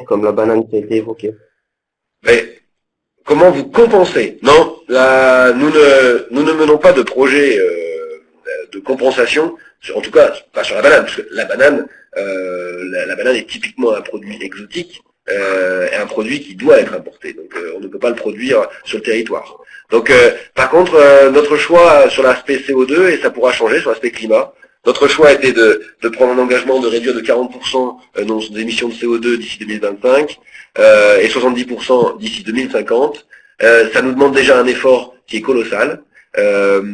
comme la banane qui a été évoquée. Mais comment vous compensez? Non, là, nous ne menons pas de projet de compensation, en tout cas pas sur la banane, parce que la banane, la banane est typiquement un produit exotique et un produit qui doit être importé. Donc on ne peut pas le produire sur le territoire. Donc par contre, notre choix sur l'aspect CO2, et ça pourra changer sur l'aspect climat, notre choix était de prendre un engagement de réduire de 40% nos émissions de CO2 d'ici 2025 et 70% d'ici 2050. Ça nous demande déjà un effort qui est colossal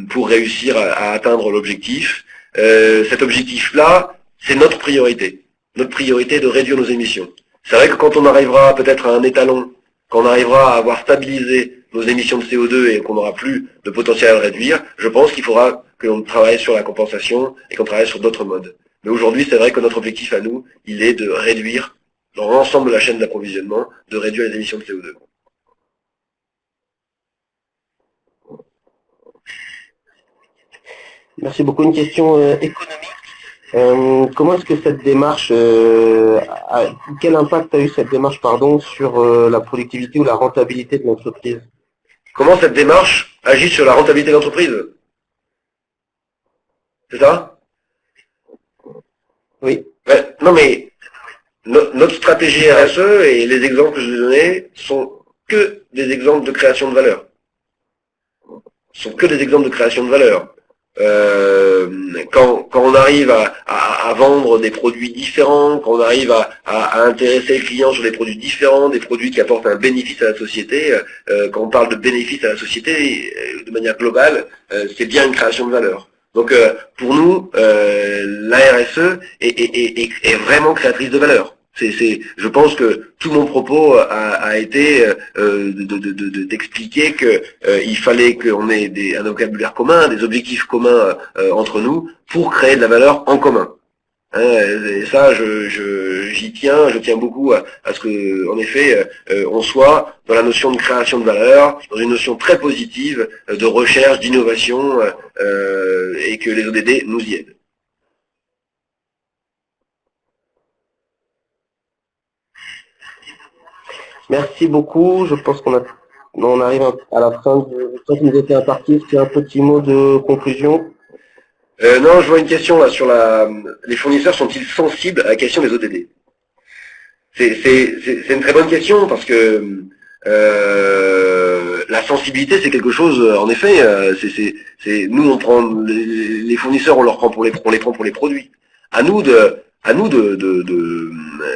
pour réussir à atteindre l'objectif. Cet objectif-là, c'est notre priorité. Notre priorité est de réduire nos émissions. C'est vrai que quand on arrivera peut-être à un étalon, quand on arrivera à avoir stabilisé nos émissions de CO2 et qu'on n'aura plus de potentiel à le réduire, je pense qu'il faudra que l'on travaille sur la compensation et qu'on travaille sur d'autres modes. Mais aujourd'hui, c'est vrai que notre objectif à nous, il est de réduire, dans l'ensemble de la chaîne d'approvisionnement, de réduire les émissions de CO2. Merci beaucoup. Une question économique. Comment est-ce que cette démarche, quel impact a eu cette démarche, pardon, sur la productivité ou la rentabilité de l'entreprise? Comment cette démarche agit sur la rentabilité de l'entreprise? C'est ça? Oui. Non mais, notre stratégie RSE et les exemples que je vous ai donnés sont que des exemples de création de valeur. Sont que des exemples de création de valeur. Quand on arrive à vendre des produits différents, quand on arrive à intéresser le client sur des produits différents, des produits qui apportent un bénéfice à la société, quand on parle de bénéfice à la société, de manière globale, c'est bien une création de valeur. Donc pour nous, la RSE est vraiment créatrice de valeur. Je pense que tout mon propos a été d'expliquer que il fallait qu'on ait un vocabulaire commun, des objectifs communs entre nous pour créer de la valeur en commun. Hein, et ça, j'y tiens, je tiens beaucoup à ce que, en effet, on soit dans la notion de création de valeur, dans une notion très positive de recherche, d'innovation, et que les ODD nous y aident. Merci beaucoup. Je pense on arrive à la fin du temps qui nous était imparti. Est-ce qu'il y a un petit mot de conclusion? Non, je vois une question là sur les fournisseurs sont-ils sensibles à la question des ODD? C'est une très bonne question parce que la sensibilité c'est quelque chose, en effet, nous on prend les fournisseurs, on leur prend on les prend pour les produits. À nous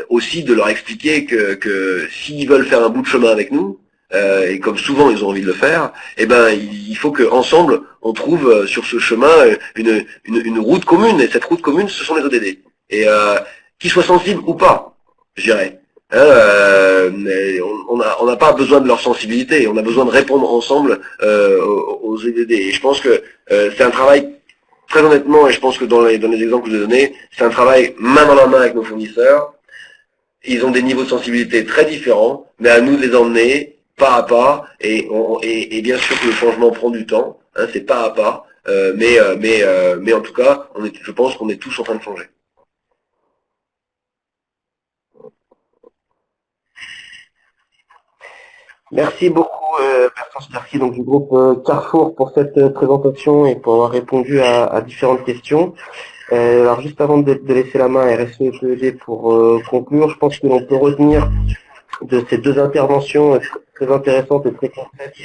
aussi de leur expliquer que s'ils veulent faire un bout de chemin avec nous, et comme souvent ils ont envie de le faire, eh ben il faut qu'ensemble on trouve sur ce chemin une route commune, et cette route commune ce sont les ODD. Et qu'ils soient sensibles ou pas, je dirais. On n'a pas besoin de leur sensibilité, on a besoin de répondre ensemble aux ODD. Et je pense que c'est un travail, très honnêtement, et je pense que dans les exemples que je vous ai donnés, c'est un travail main dans la main avec nos fournisseurs. Ils ont des niveaux de sensibilité très différents, mais à nous de les emmener pas à pas, et bien sûr que le changement prend du temps, hein, c'est pas à pas, mais en tout cas, je pense qu'on est tous en train de changer. Merci beaucoup, Bertrand Sterki, donc du groupe Carrefour, pour cette présentation et pour avoir répondu à différentes questions. Alors juste avant de laisser la main à RSE et PED pour conclure, je pense que l'on peut retenir de ces deux interventions très intéressantes et très concrètes.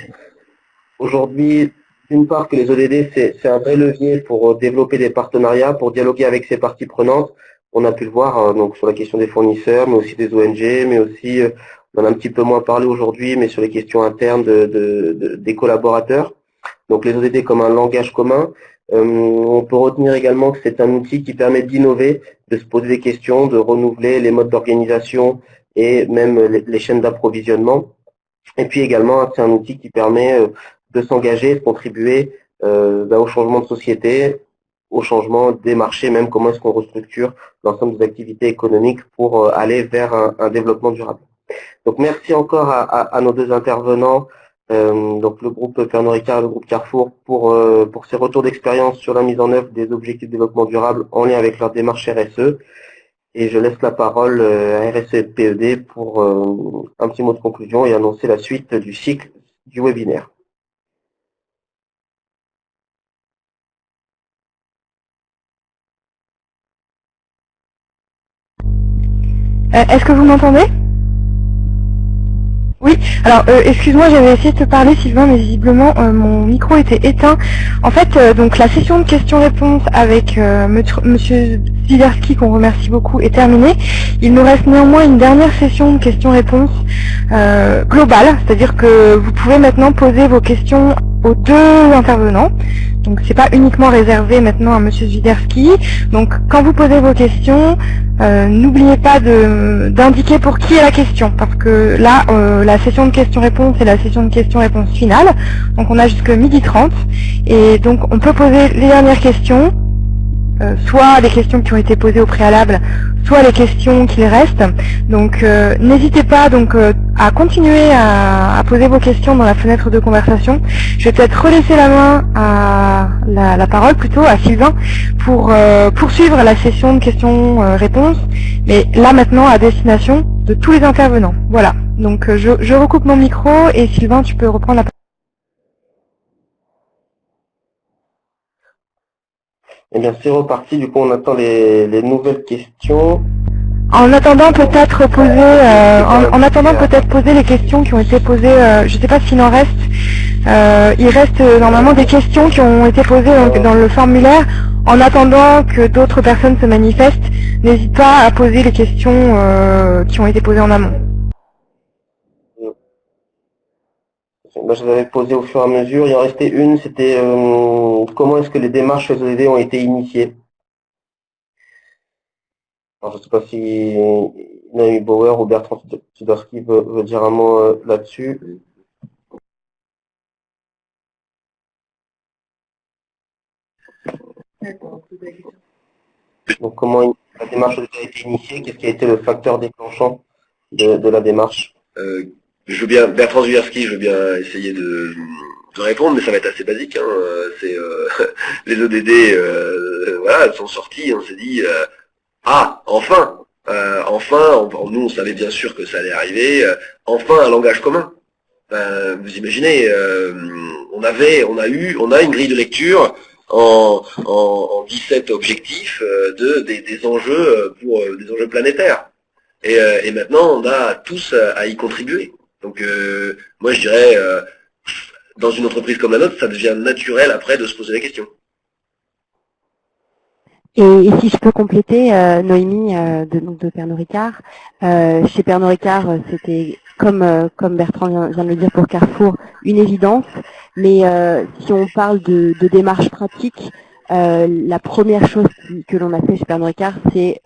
Aujourd'hui, d'une part, que les ODD, c'est un vrai levier pour développer des partenariats, pour dialoguer avec ces parties prenantes. On a pu le voir donc sur la question des fournisseurs, mais aussi des ONG, mais aussi, on en a un petit peu moins parlé aujourd'hui, mais sur les questions internes des collaborateurs. Donc les ODD comme un langage commun. On peut retenir également que c'est un outil qui permet d'innover, de se poser des questions, de renouveler les modes d'organisation et même les chaînes d'approvisionnement. Et puis également, c'est un outil qui permet de s'engager, de contribuer au changement de société, au changement des marchés, même comment est-ce qu'on restructure l'ensemble des activités économiques pour aller vers un développement durable. Donc merci encore à nos deux intervenants, donc le groupe Pernod Ricard et le groupe Carrefour, pour ces retours d'expérience sur la mise en œuvre des objectifs de développement durable en lien avec leur démarche RSE. Et je laisse la parole à RSE et PED pour un petit mot de conclusion et annoncer la suite du cycle du webinaire. Est-ce que vous m'entendez? Oui, alors excuse-moi, j'avais essayé de te parler Sylvain, mais visiblement mon micro était éteint. En fait, donc la session de questions-réponses avec Monsieur Zwiderski, qu'on remercie beaucoup, est terminée. Il nous reste néanmoins une dernière session de questions-réponses globale, c'est-à-dire que vous pouvez maintenant poser vos questions aux deux intervenants. Donc c'est pas uniquement réservé maintenant à Monsieur Zwiderski. Donc quand vous posez vos questions, n'oubliez pas d'indiquer pour qui est la question, parce que là, la session de questions-réponses est la session de questions-réponses finale. Donc on a jusque 12h30. Et donc on peut poser les dernières questions, soit les questions qui ont été posées au préalable, soit les questions qui restent. Donc n'hésitez pas donc à continuer à poser vos questions dans la fenêtre de conversation. Je vais peut-être relaisser la main à la parole plutôt à Sylvain pour poursuivre la session de questions-réponses, mais là maintenant à destination de tous les intervenants. Voilà, donc je recoupe mon micro et Sylvain, tu peux reprendre la parole. Eh bien, c'est reparti. Du coup, on attend les nouvelles questions. En attendant peut-être poser les questions qui ont été posées, je ne sais pas s'il en reste. Il reste normalement des questions qui ont été posées dans le formulaire. En attendant que d'autres personnes se manifestent, n'hésite pas à poser les questions qui ont été posées en amont. Bah, je les avais posées au fur et à mesure. Il en restait une, c'était comment est-ce que les démarches ODD ont été initiées. Alors, je ne sais pas si Naomi Bauer ou Bertrand Zwiderski veut dire un mot là-dessus. Donc, comment la démarche a été initiée? Qu'est-ce qui a été le facteur déclenchant de la démarche? Je veux bien, Bertrand Zwiderski, je veux bien essayer de répondre, mais ça va être assez basique. Hein. C'est les ODD, voilà, elles sont sorties. On s'est dit, ah, enfin, nous on savait bien sûr que ça allait arriver. Enfin, un langage commun. Vous imaginez, on a une grille de lecture en 17 objectifs des enjeux pour des enjeux planétaires. Et maintenant, on a tous à y contribuer. Donc, moi, je dirais, dans une entreprise comme la nôtre, ça devient naturel après de se poser la question. Et si je peux compléter, Noémie de Pernod Ricard, chez Pernod Ricard, c'était comme Bertrand vient de le dire pour Carrefour, une évidence. Mais si on parle de démarche pratique, la première chose que l'on a fait chez Pernod Ricard, c'est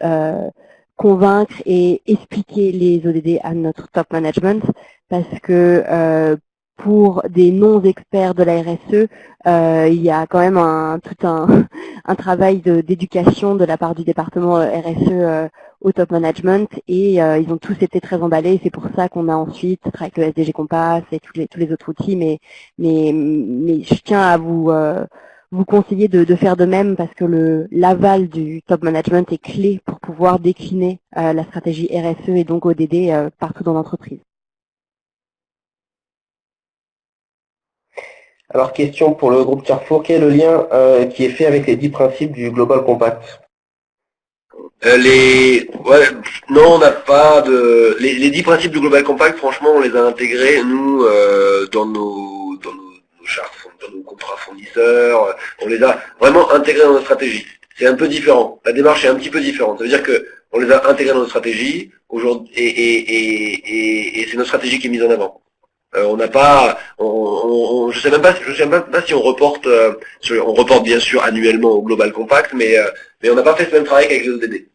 convaincre et expliquer les ODD à notre top management, parce que pour des non-experts de la RSE, il y a quand même tout un travail d'éducation de la part du département RSE au top management, et ils ont tous été très emballés. C'est pour ça qu'on a ensuite travaillé avec le SDG Compass et tous les autres outils, mais je tiens à vous conseiller de faire de même, parce que l'aval du top management est clé pour pouvoir décliner la stratégie RSE et donc ODD partout dans l'entreprise. Alors, question pour le groupe Carrefour, quel est le lien qui est fait avec les 10 principes du Global Compact? Non, on n'a pas de... Les 10 principes du Global Compact, franchement, on les a intégrés, nous, dans nos chartes, dans nos contrats fournisseurs, on les a vraiment intégrés dans notre stratégie. C'est un peu différent. La démarche est un petit peu différente. Ça veut dire que on les a intégrés dans notre stratégie, aujourd'hui, et c'est notre stratégie qui est mise en avant. On n'a pas, je sais même pas si on reporte, on reporte bien sûr annuellement au Global Compact, mais on n'a pas fait ce même travail qu'avec les ODD.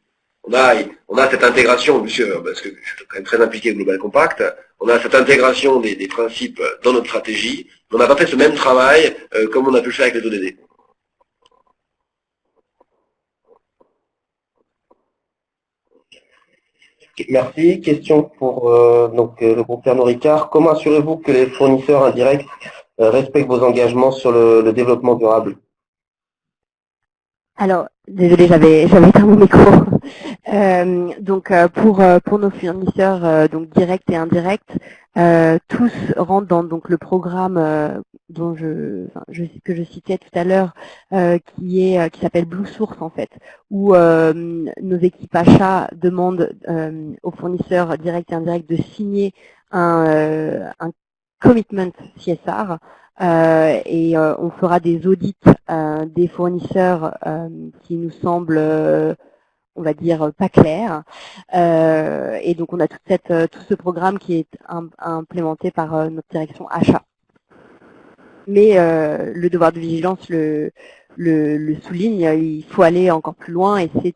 On a cette intégration, monsieur, parce que je suis quand même très impliqué au Global Compact, on a cette intégration des principes dans notre stratégie, mais on n'a pas fait ce même travail comme on a pu le faire avec les ODD. Merci. Question pour le groupe Pernod Ricard. Comment assurez-vous que les fournisseurs indirects respectent vos engagements sur le développement durable? Alors, désolé, j'avais éteint mon micro. Pour nos fournisseurs donc directs et indirects, tous rentrent dans donc le programme dont que je citais tout à l'heure, qui s'appelle Blue Source en fait, où nos équipes achats demandent aux fournisseurs directs et indirects de signer un commitment CSR. On fera des audits des fournisseurs qui nous semblent on va dire pas clair. Et donc on a tout ce programme qui est implémenté par notre direction achat. Mais le devoir de vigilance le souligne, il faut aller encore plus loin et c'est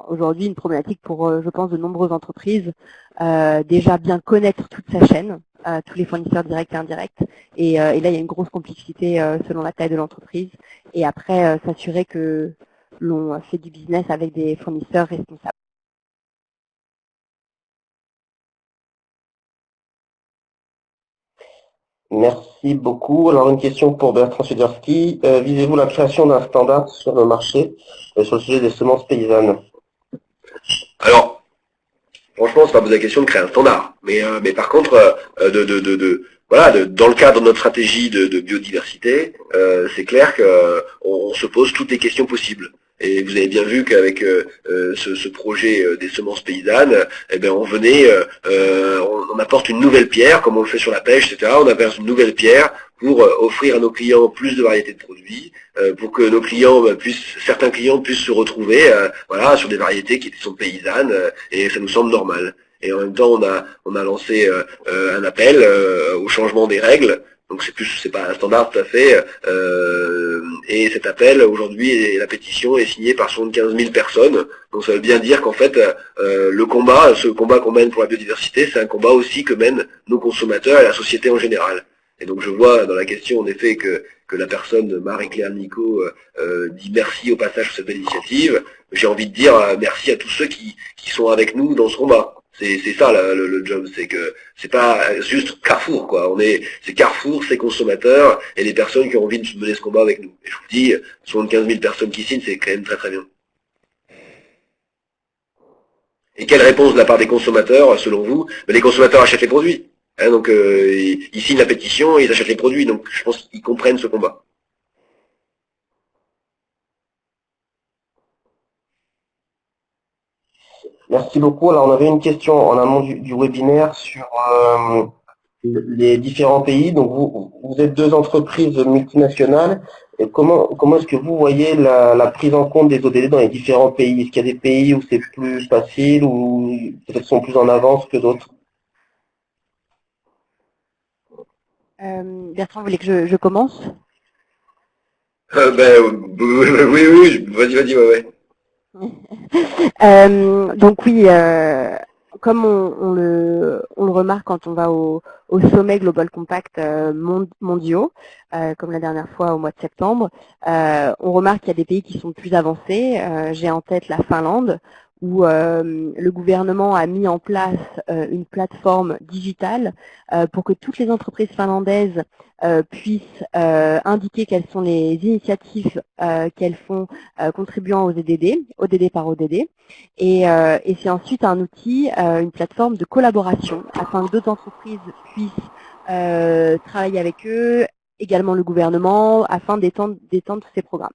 aujourd'hui une problématique pour, je pense, de nombreuses entreprises. Déjà bien connaître toute sa chaîne, tous les fournisseurs directs et indirects. Et là, il y a une grosse complexité selon la taille de l'entreprise. Et après, s'assurer que l'on fait du business avec des fournisseurs responsables. Merci beaucoup. Alors une question pour Bertrand Swiderski. Visez-vous la création d'un standard sur le marché sur le sujet des semences paysannes? Alors, franchement, c'est pas poser la question de créer un standard. Mais par contre, dans le cadre de notre stratégie de biodiversité, c'est clair qu'on se pose toutes les questions possibles. Et vous avez bien vu qu'avec ce projet des semences paysannes, on apporte une nouvelle pierre, comme on le fait sur la pêche, etc. On apporte une nouvelle pierre pour offrir à nos clients plus de variétés de produits, pour que nos clients certains clients puissent se retrouver, sur des variétés qui sont paysannes, et ça nous semble normal. Et en même temps, on a lancé un appel au changement des règles. Donc c'est pas un standard tout à fait. Et cet appel aujourd'hui, la pétition est signée par 75 000 personnes. Donc ça veut bien dire qu'en fait, ce combat qu'on mène pour la biodiversité, c'est un combat aussi que mènent nos consommateurs et la société en général. Et donc je vois dans la question en effet que la personne de Marie-Claire Nico dit merci au passage pour cette belle initiative. J'ai envie de dire merci à tous ceux qui sont avec nous dans ce combat. C'est ça le job, c'est que c'est pas juste Carrefour quoi. C'est Carrefour, ses consommateurs et les personnes qui ont envie de mener ce combat avec nous. Et je vous dis, 75 000 personnes qui signent, c'est quand même très très bien. Et quelle réponse de la part des consommateurs, selon vous? Les consommateurs achètent les produits. Donc ils signent la pétition, ils achètent les produits. Donc je pense qu'ils comprennent ce combat. Merci beaucoup. Alors, on avait une question en amont du webinaire sur les différents pays. Donc, vous êtes deux entreprises multinationales. Et comment est-ce que vous voyez la prise en compte des ODD dans les différents pays? Est-ce qu'il y a des pays où c'est plus facile ou peut-être sont plus en avance que d'autres? Bertrand, vous voulez que je commence? Oui, vas-y, ouais. Donc oui, comme on le remarque quand on va au sommet Global Compact mondiaux, comme la dernière fois au mois de septembre, on remarque qu'il y a des pays qui sont plus avancés. J'ai en tête la Finlande, où le gouvernement a mis en place une plateforme digitale pour que toutes les entreprises finlandaises puissent indiquer quelles sont les initiatives qu'elles font contribuant aux ODD par ODD. Et c'est ensuite un outil, une plateforme de collaboration afin que d'autres entreprises puissent travailler avec eux, également le gouvernement, afin d'étendre tous ces programmes.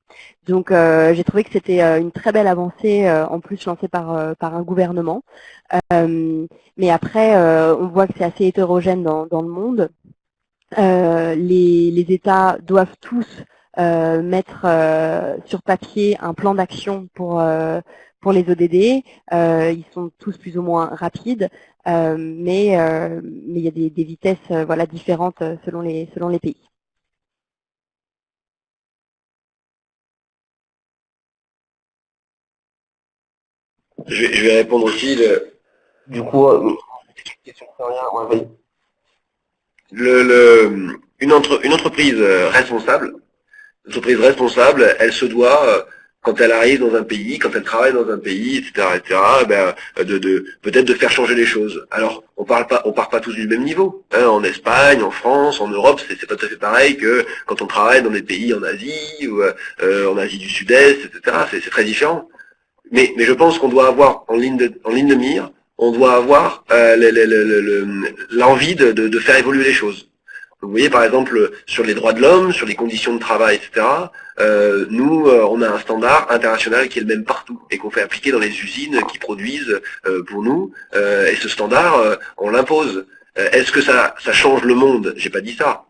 Donc j'ai trouvé que c'était une très belle avancée, en plus lancée par un gouvernement. Mais après, on voit que c'est assez hétérogène dans le monde. Les États doivent tous mettre sur papier un plan d'action pour les ODD. Ils sont tous plus ou moins rapides, mais il y a des vitesses différentes selon les pays. Je vais répondre aussi. Du coup, question une entreprise responsable, elle se doit, quand elle arrive dans un pays, quand elle travaille dans un pays, etc., peut-être de faire changer les choses. Alors, on part pas tous du même niveau. En Espagne, en France, en Europe, c'est pas tout à fait pareil que quand on travaille dans des pays en Asie ou en Asie du Sud-Est, etc. C'est très différent. mais je pense qu'on doit avoir en ligne de mire, on doit avoir l'envie de faire évoluer les choses. Vous voyez, par exemple, sur les droits de l'homme, sur les conditions de travail, etc., nous, on a un standard international qui est le même partout et qu'on fait appliquer dans les usines qui produisent pour nous. Et ce standard, on l'impose. Est-ce que ça change le monde? J'ai pas dit ça.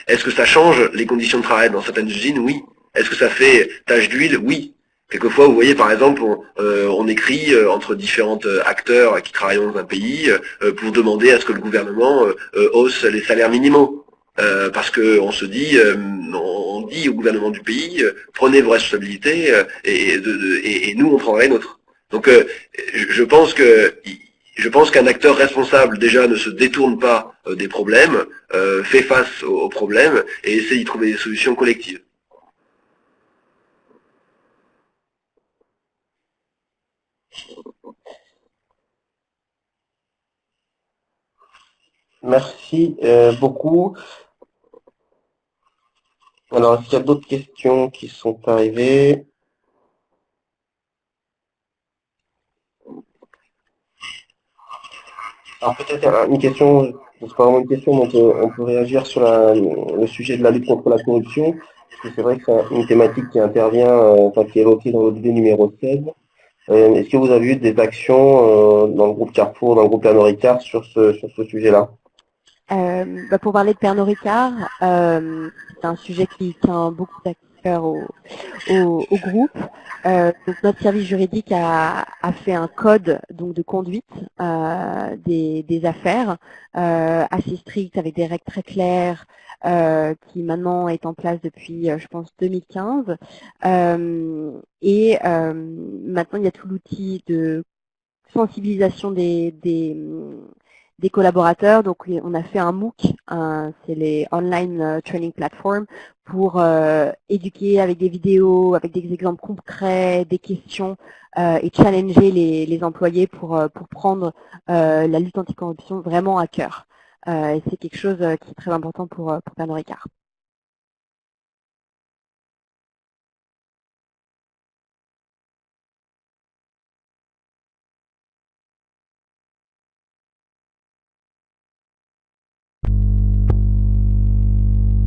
Est-ce que ça change les conditions de travail dans certaines usines? Oui. Est-ce que ça fait tache d'huile? Oui. Quelquefois, vous voyez, par exemple, on écrit entre différents acteurs qui travaillent dans un pays pour demander à ce que le gouvernement hausse les salaires minimaux. Parce que on se dit, on dit au gouvernement du pays, prenez vos responsabilités et nous, on prendra les nôtres. Donc, je pense qu'un acteur responsable, déjà, ne se détourne pas des problèmes, fait face aux problèmes et essaie d'y trouver des solutions collectives. Merci beaucoup. Alors, est-ce qu'il y a d'autres questions qui sont arrivées? Alors peut-être une question, c'est pas vraiment une question, donc on peut réagir sur le sujet de la lutte contre la corruption, parce que c'est vrai que c'est une thématique qui intervient, enfin qui est évoquée dans l'ODD numéro 16. Est-ce que vous avez eu des actions dans le groupe Carrefour, dans le groupe Pernod Ricard sur ce sujet-là? Pour parler de Pernod Ricard, c'est un sujet qui tient beaucoup à cœur au groupe. Donc notre service juridique a fait un code donc de conduite des affaires assez strict avec des règles très claires qui maintenant est en place depuis je pense 2015 et maintenant il y a tout l'outil de sensibilisation des collaborateurs. Donc on a fait un MOOC, c'est les Online Training Platform, pour éduquer avec des vidéos, avec des exemples concrets, des questions et challenger les employés pour prendre la lutte anticorruption vraiment à cœur. Et c'est quelque chose qui est très important pour Pernod Ricard.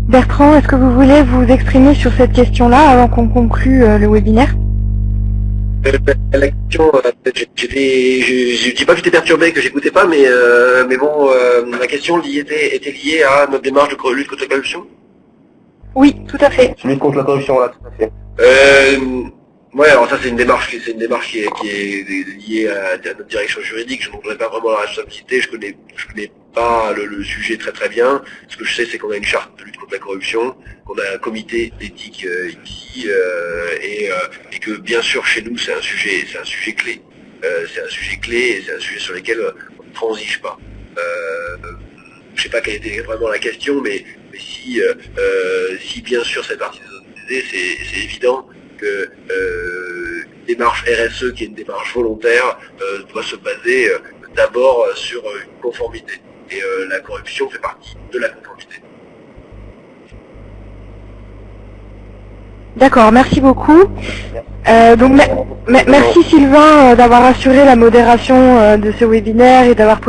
Bertrand, est-ce que vous voulez vous exprimer sur cette question-là avant qu'on conclue le webinaire? La question, je dis pas que j'étais perturbé, que j'écoutais pas, mais bon, la question était liée à notre démarche de lutte contre la corruption. Oui, tout à fait. Lutte contre la corruption, voilà, tout à fait. Ouais, alors ça c'est une démarche qui est liée à notre direction juridique. Je n'en connais pas vraiment la responsabilité. Je connais pas le sujet très bien. Ce que je sais, c'est qu'on a une charte de lutte contre la corruption, qu'on a un comité d'éthique ici, et que bien sûr chez nous c'est un sujet clé. C'est un sujet clé et c'est un sujet sur lequel on ne transige pas. Je sais pas quelle était vraiment la question, mais si bien sûr cette partie des ODD, c'est évident que une démarche RSE, qui est une démarche volontaire, doit se baser d'abord sur une conformité. Et la corruption fait partie de la conformité. D'accord, merci beaucoup. Donc merci Sylvain d'avoir assuré la modération de ce webinaire et d'avoir